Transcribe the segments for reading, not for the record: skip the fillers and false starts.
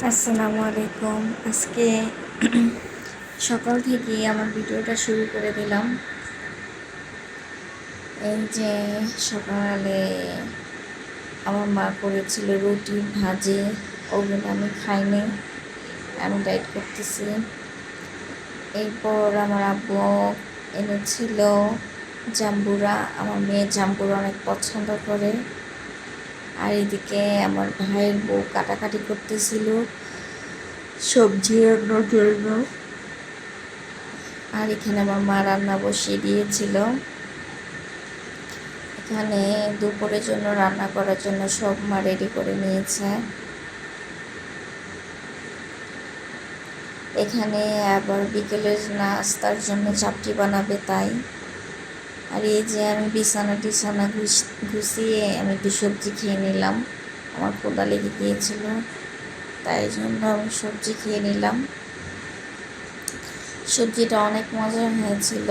আসসালামু আলাইকুম। আজকে সকাল থেকেই আমার ভিডিওটা শুরু করে দিলাম। এই যে সকালে আমার মা করেছিল রুটি ভাজি, ওগুলো আমি খাইনি, আমি ডায়েট করতেছি। এরপর আমার আব্বু এনেছিল জাম্বুরা, আমার মেয়ে জাম্বুরা অনেক পছন্দ করে। আর এদিকে আমার ভাইয়ের বউ কাটাকাটি করতেছিল সবজি রান্নার জন্য। আর এখানে আমার মা রান্না বসিয়ে দিয়েছিল। এখানে দুপুরের জন্য রান্না করার জন্য সব মা রেডি করে নিয়েছে। এখানে আবার বিকেলের নাস্তার জন্য চাপটি বানাবে তাই। আর এই যে আমি বিছানা গুছিয়ে আমি একটু সবজি খেয়ে নিলাম, আমার ক্ষুধা লেগে গিয়েছিল, তাই জন্য আমি সবজি খেয়ে নিলাম। সবজিটা অনেক মজা হয়েছিল।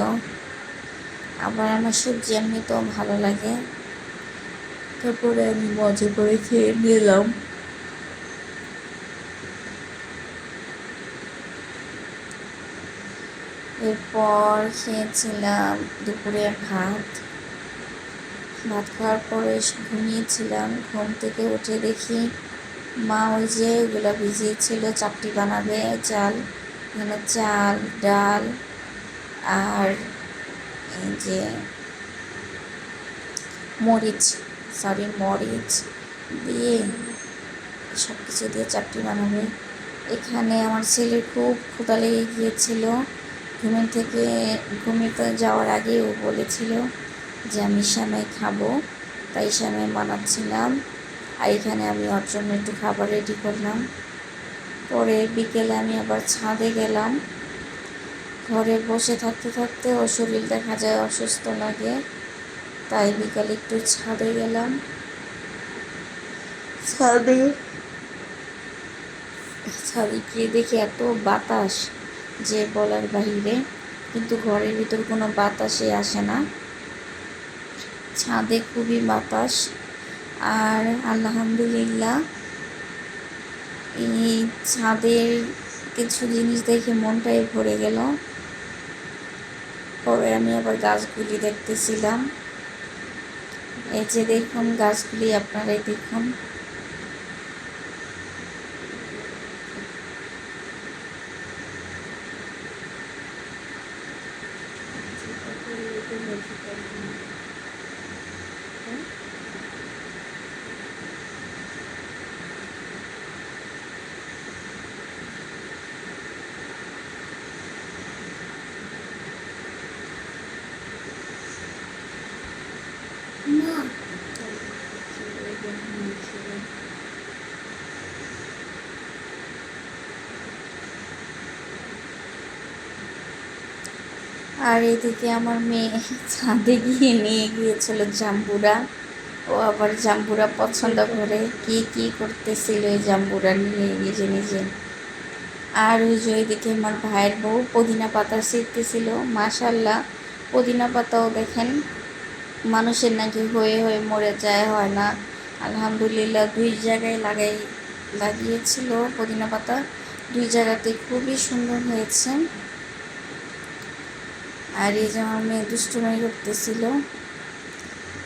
আবার আমার সবজি এমনিতেও ভালো লাগে, তারপরে আমি মজা করে খেয়ে নিলাম। এরপর খেয়েছিলাম দুপুরে ভাত খাওয়ার পরে ঘুমিয়েছিলাম। ঘুম থেকে উঠে দেখি মা ওই যে এগুলো ভিজিয়েছিল চাপটি বানাবে, চাল, এখানে চাল, ডাল আর এই যে মরিচ দিয়ে সব কিছু দিয়ে চাপটি বানাবে। এখানে আমার ছেলের খুব ক্ষুধা লেগে গিয়েছিল। ঘুমিতে যাওয়ার আগে ও বলেছিল যে আমি সেমাই খাবো, তাই সেমাই বানাচ্ছিলাম। আর এখানে আমি ওর জন্য একটু খাবার রেডি করলাম। পরে বিকেলে আমি আবার ছাদে গেলাম। ঘরে বসে থাকতে থাকতে ওর শরীর দেখা যায় অসুস্থ লাগে, তাই বিকালে একটু ছাদে গেলাম। ছাদে গিয়ে দেখি এত বাতাস যে বলার বাহিরে, কিন্তু ঘরের ভিতর কোনো বাতাসই আসে না। ছাদে খুবই বাতাস। আর আলহামদুলিল্লাহ এই ছাদের কিছু জিনিস দেখে মনটাই ভরে গেল। পরে আমি আবার গাছগুলি দেখতেছিলাম। এই যে দেখুন গাছগুলি, আপনারাই দেখুন। আর এদিকে আমার মেয়ে ছাদে গিয়ে নিয়ে গিয়েছিল জাম্বুরা। ও আবার জাম্বুরা পছন্দ করে, কি করতেছিল এই জাম্বুরা নিয়ে নিজে নিজে। আর ওই যে ওইদিকে আমার ভাইয়ের বউ পুদিনা পাতা ছিঁড়তেছিল। মাশাল্লাহ, পুদিনা পাতাও দেখেন মানুষের নাকি হয়ে হয়ে মরে যায়, হয় না। আলহামদুলিল্লাহ 2 জায়গায় লাগিয়েছিল পুদিনা পাতা, 2 জায়গাতে খুবই সুন্দর হয়েছে। আর এই যে আমার মেয়ে দুষ্টুমি করতেছিল।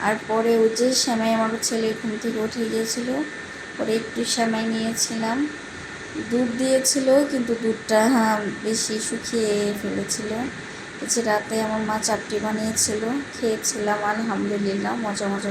আর পরে ওই যে সেমাই, আমার ছেলে ঘুম থেকে উঠে গিয়েছিল, পরে একটু সেমাই নিয়েছিলাম। দুধ দিয়েছিল কিন্তু দুধটা বেশি শুকিয়ে ফেলেছিল। রাতে আমার মা চাপটি বানিয়েছিল, খেয়েছিলাম, আলহামদুলিল্লাহ মজা মজা।